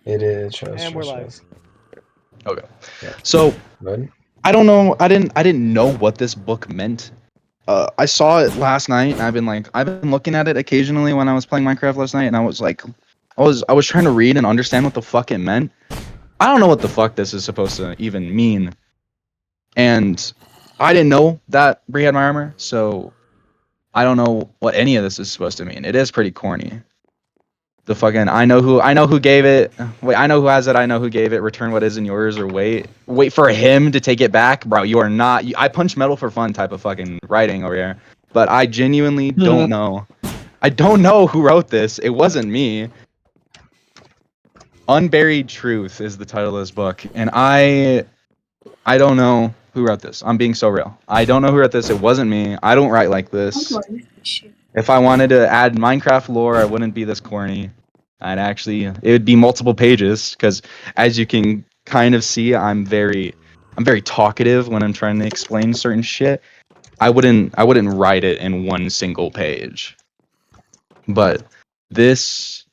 It is. Trust, And we're trust, live. trust. Okay. Yeah. So Good. I don't know. I didn't know what this book meant. I saw it last night, and I've been looking at it occasionally when I was playing Minecraft last night, and I was like, I was trying to read and understand what the fuck it meant. I don't know what the fuck this is supposed to even mean, and I didn't know that Bree had my armor, so I don't know what any of this is supposed to mean. It is pretty corny. The fucking I know who gave it. Wait, I know who has it. I know who gave it. Return what isn't yours, or wait for him to take it back, bro. You are not. I punch metal for fun type of fucking writing over here, but I genuinely don't know. I don't know who wrote this. It wasn't me. Unburied Truth is the title of this book, and I don't know who wrote this. I'm being so real. I don't know who wrote this. It wasn't me. I don't write like this. If I wanted to add Minecraft lore, I wouldn't be this corny. It would be multiple pages because, as you can kind of see, I'm very talkative when I'm trying to explain certain shit. I wouldn't write it in one single page. But this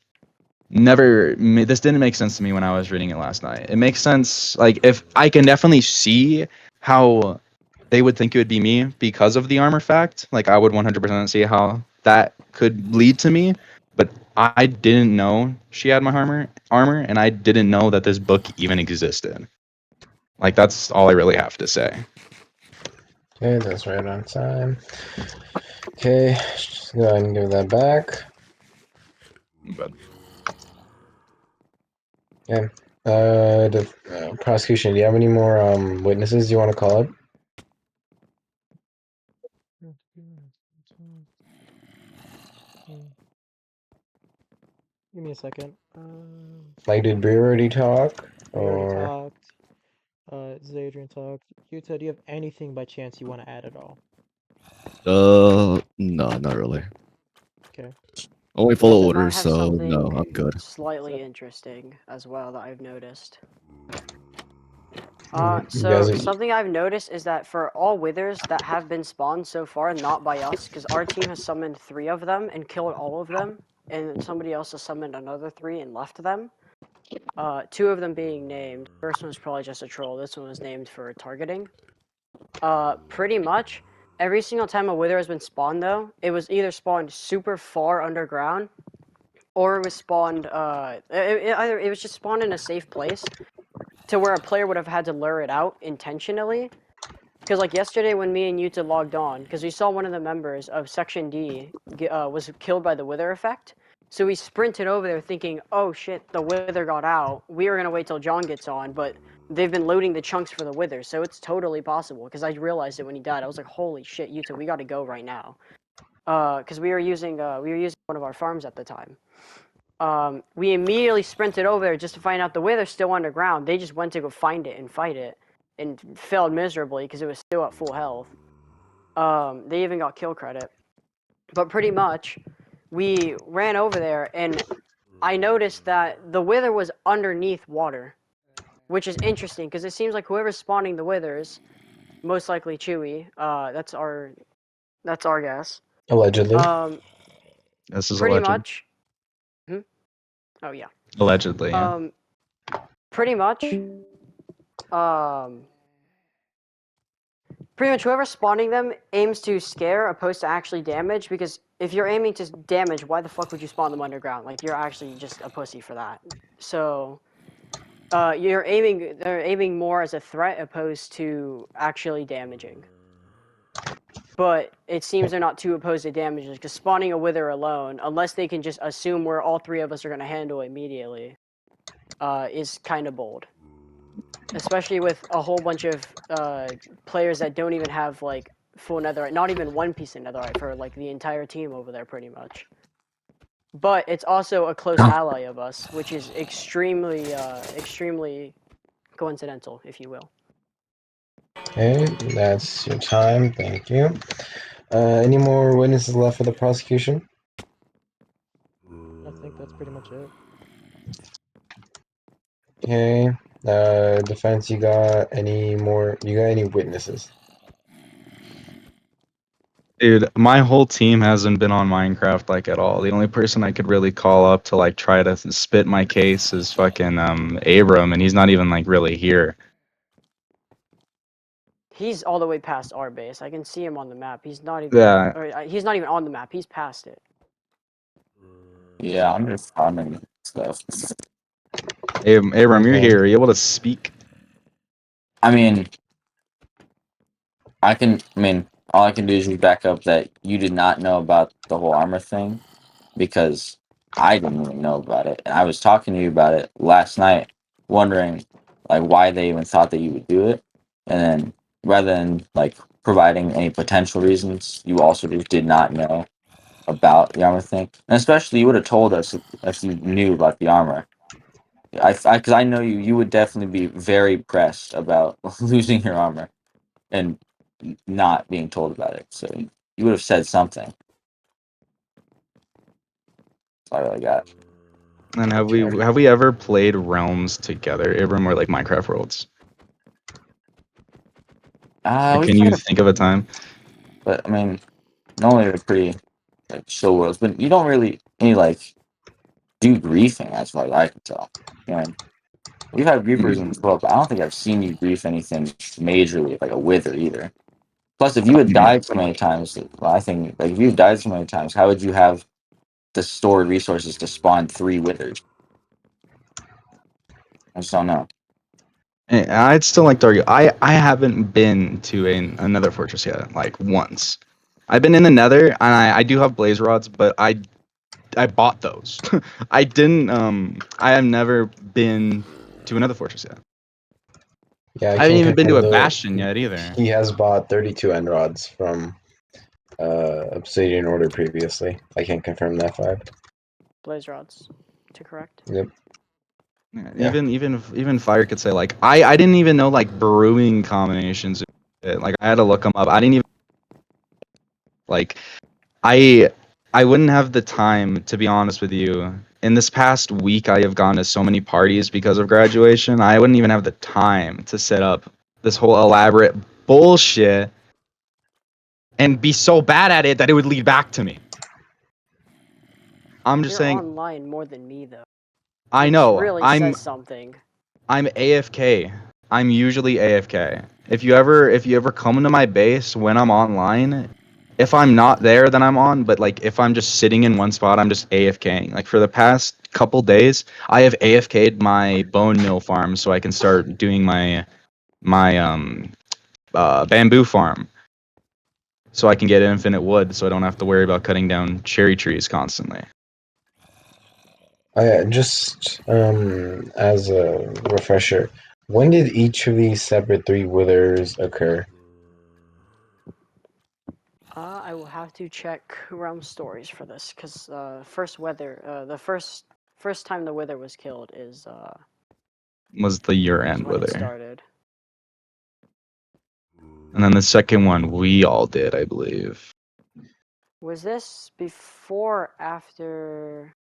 this didn't make sense to me when I was reading it last night. It makes sense, like, if I can definitely see how they would think it would be me because of the armor fact. Like, I would 100% see how that could lead to me, but I didn't know she had my armor, and I didn't know that this book even existed. Like, that's all I really have to say. Okay, that's right on time. Okay, just go ahead and give that back. But Okay. The prosecution. Do you have any more witnesses you want to call up? Give me a second. Like, did Bree already talk? We already Or talked. Zadrian talked. Yuta, do you have anything by chance you want to add at all? No, not really. Okay. Only follow Yuta might orders, have so something no, I'm good. slightly So- interesting as well that I've noticed. you guys? So something I've noticed is that for all withers that have been spawned so far, not by us, because our team has summoned 3 of them and killed all of them, and somebody else has summoned another 3 and left them. 2 of them being named. First one was probably just a troll. This one was named for targeting. Pretty much every single time a wither has been spawned, though, it was either spawned super far underground, or it was spawned. Either it was just spawned in a safe place, to where a player would have had to lure it out intentionally. Because like yesterday when me and Yuta logged on, because we saw one of the members of Section D was killed by the Wither effect. So we sprinted over there thinking, oh shit, the Wither got out. We were going to wait till John gets on, but they've been loading the chunks for the Wither, so it's totally possible. Because I realized it when he died. I was like, holy shit, Yuta, we got to go right now. Because we were using one of our farms at the time. We immediately sprinted over there just to find out the Wither's still underground. They just went to go find it and fight it, and failed miserably because it was still at full health. They even got kill credit. But pretty much, we ran over there, and I noticed that the Wither was underneath water, which is interesting because it seems like whoever's spawning the Withers, most likely Chewy. That's our guess. Allegedly. this is Pretty alleged. much. Oh yeah. Allegedly, yeah. Pretty much. Um, Pretty much whoever's spawning them aims to scare opposed to actually damage, because if you're aiming to damage, why the fuck would you spawn them underground? Like, you're actually just a pussy for that. So, they're aiming more as a threat opposed to actually damaging. But it seems they're not too opposed to damages, because spawning a Wither alone, unless they can just assume where all 3 of us are going to handle immediately, is kind of bold. Especially with a whole bunch of players that don't even have like full netherite, not even 1 piece of netherite for like the entire team over there, pretty much. But it's also a close ally of us, which is extremely coincidental, if you will. Okay, that's your time. Thank you. Any more witnesses left for the prosecution? I think that's pretty much it. Okay. Defense, you got any more? You got any witnesses? Dude, my whole team hasn't been on Minecraft like at all. The only person I could really call up to like try to spit my case is fucking Abram, and he's not even like really here. He's all the way past our base. I can see him on the map. He's not even. Yeah. Or, he's not even on the map. He's past it. Yeah, I'm just farming stuff. Abram, you're Okay. here. Are you able to speak? I mean, all I can do is just back up that you did not know about the whole armor thing because I didn't even know about it. And I was talking to you about it last night, wondering like why they even thought that you would do it. And then rather than like providing any potential reasons, you also just did not know about the armor thing. And especially you would have told us if you knew about the armor. Because I know you would definitely be very pressed about losing your armor and not being told about it. So you would have said something. That's all I really got. And have we ever played Realms together, Abram, or like Minecraft Worlds? Like, We can you played, think of a time? but I mean, normally they're pretty like chill worlds, but you don't really any like do griefing as far as I can tell. You know, we've had griefers in 12, but I don't think I've seen you grief anything majorly like a wither either. Plus, if you had died so many times, well, I think like if you had died so many times, how would you have the stored resources to spawn 3 withers? I just don't know. And I'd still like to argue. I haven't been to another fortress yet, like once. I've been in the Nether, and I do have blaze rods, but I bought those. I didn't. I have never been to another fortress yet. Yeah, I I haven't can even been to confirm a though. bastion yet either. He has bought 32 end rods from Obsidian Order previously. I can confirm that fact. Blaze rods, to correct. Yep. Yeah, Yeah. even Fire could say like I didn't even know like brewing combinations. Like I had to look them up. I didn't even like I I wouldn't have the time, to be honest with you. In this past week, I have gone to so many parties because of graduation. I wouldn't even have the time to set up this whole elaborate bullshit and be so bad at it that it would lead back to me. I'm just You're saying, online more than me though, I which know. really says something. I'm AFK. I'm usually AFK. If you ever come into my base when I'm online, if I'm not there, then I'm on. But like if I'm just sitting in one spot, I'm just AFKing. Like for the past couple days, I have AFK'd my bone mill farm so I can start doing my bamboo farm, so I can get infinite wood, so I don't have to worry about cutting down cherry trees constantly. Just as a refresher, when did each of these separate 3 withers occur? I will have to check Realm Stories for this, because the first time the wither was killed Was the year is end when with it her. started. And then the second one we all did, I believe. Was this before or after?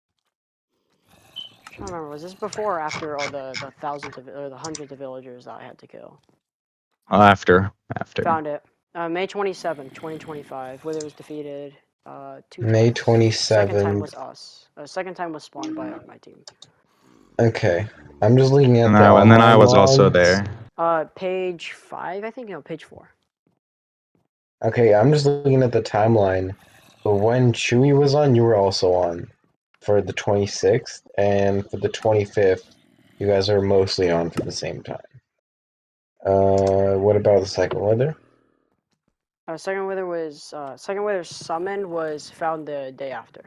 I'm trying to remember. Was this before or after all the thousands of or the hundreds of villagers that I had to kill? After. Found it. May 27th, 2025. Wither was defeated. May 226. Second time 27th. was us. Second time was spawned by my team. Okay. I'm just looking at And the then I online was also logs. there. Page 5, I think. No, page 4. Okay, I'm just looking at the timeline. But when Chewy was on, you were also on for the 26th, and for the 25th, you guys are mostly on for the same time. What about the second wither? Second wither summon was found the day after.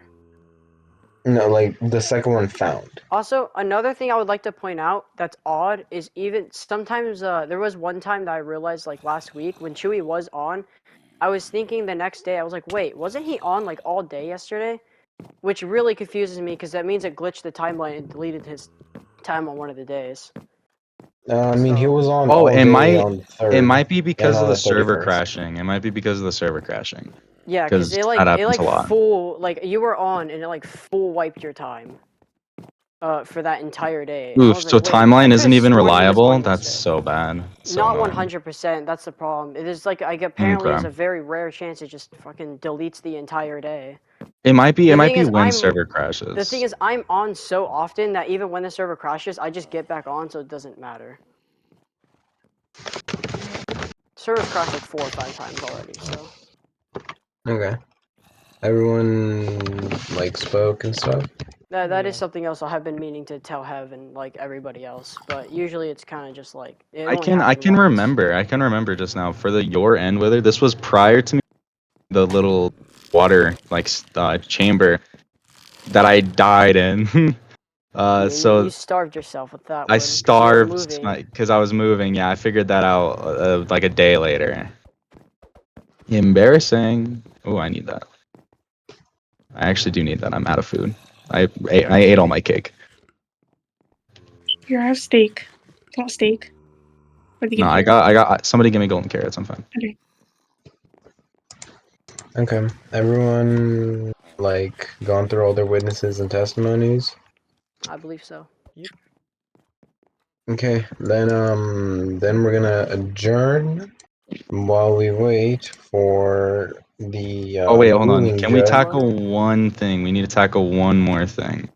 No, like the second one found. Also, another thing I would like to point out that's odd is even sometimes there was one time that I realized like last week when Chewy was on, I was thinking the next day I was like, wait, wasn't he on like all day yesterday? Which really confuses me because that means it glitched the timeline and deleted his time on one of the days. I mean, he So was on Oh, all day on the it 3rd might be and because of on the the server 31st. crashing. It might be because of the server crashing. yeah, because Because that happens a lot. full like you were on and it like full wiped your time. for that entire day. And I Oof. was So like, wait, I timeline could isn't have even sworn he was reliable. on That's yesterday. so bad. So Not annoying. 100%. That's the problem. It is like apparently is Okay. a very rare chance it just fucking deletes the entire day. It might be. The It might thing be is, when I'm server the thing crashes. is I'm on so often that even when the server crashes, I just get back on, so it doesn't matter. Server's crashed like 4 or 5 times already, so. Okay. Everyone like spoke and stuff. That is Yeah. something else I have been meaning to tell Hev and like everybody else, but usually it's kind of just like it I only can happened once. remember. I can remember just now for the your end wither. This was prior to me, the little water like chamber that I died in. Yeah, you So starved yourself with that I one because you were starved moving. because I was moving. Yeah, I figured that out like a day later. Embarrassing. Oh, I need that. I actually do need that. I'm out of food. I ate all my cake. Here, I have steak. Do you want steak? Or do you No, get I got somebody give me golden carrots. I'm fine. Okay. Okay. Everyone like gone through all their witnesses and testimonies. I believe so. Okay. Then we're gonna adjourn while we wait for the Oh wait, hold on. ruling Can we judge. tackle one thing? We need to tackle one more thing.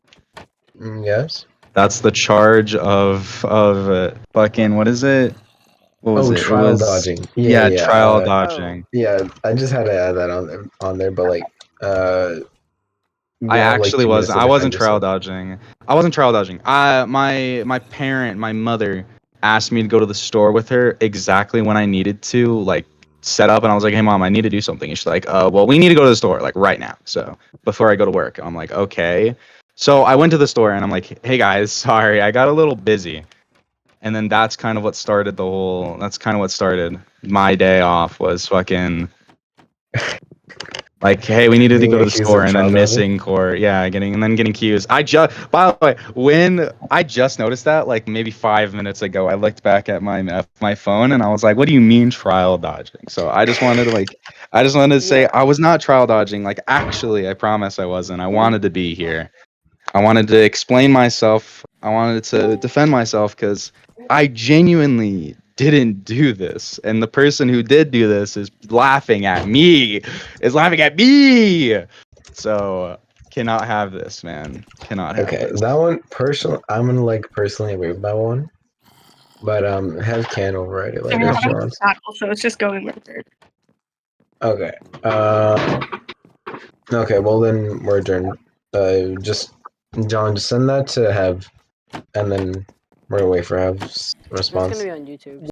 Yes. That's the charge of fucking what is it? What was Oh, it? It trial was dodging. Yeah, yeah, yeah. trial Oh, dodging. Yeah. I just had to add that on there, but like, I you all have like actually 2 minutes was. to I defend wasn't trial yourself. dodging. I wasn't trial dodging. My mother asked me to go to the store with her exactly when I needed to like set up, and I was like, "Hey, mom, I need to do something." And she's like, well, we need to go to the store like right now. So before I go to work, I'm like, okay. So I went to the store, and I'm like, "Hey guys, sorry, I got a little busy." And then that's kind of what started the whole. That's kind of what started my day off was fucking like, hey, we needed to Being go to the accused store of and trial then dodging. missing court. Yeah, getting accused. By the way, when I just noticed that, like maybe 5 minutes ago, I looked back at my phone and I was like, what do you mean trial dodging? So I just wanted to say yeah. I was not trial dodging. Like, actually, I promise I wasn't. I wanted to be here. I wanted to explain myself. I wanted to defend myself because I genuinely didn't do this. And the person who did do this is laughing at me. Is laughing at me. So cannot have this, man. Cannot have Okay, this. that one personally, I'm gonna like personally agree with that one, but have can override it I later don't if she have wants. a tackle, so it's just going record. Okay. Okay. Well then we're adjourned. Just John, just send that to Have, and then we're gonna wait for Have's That's gonna response. be on YouTube.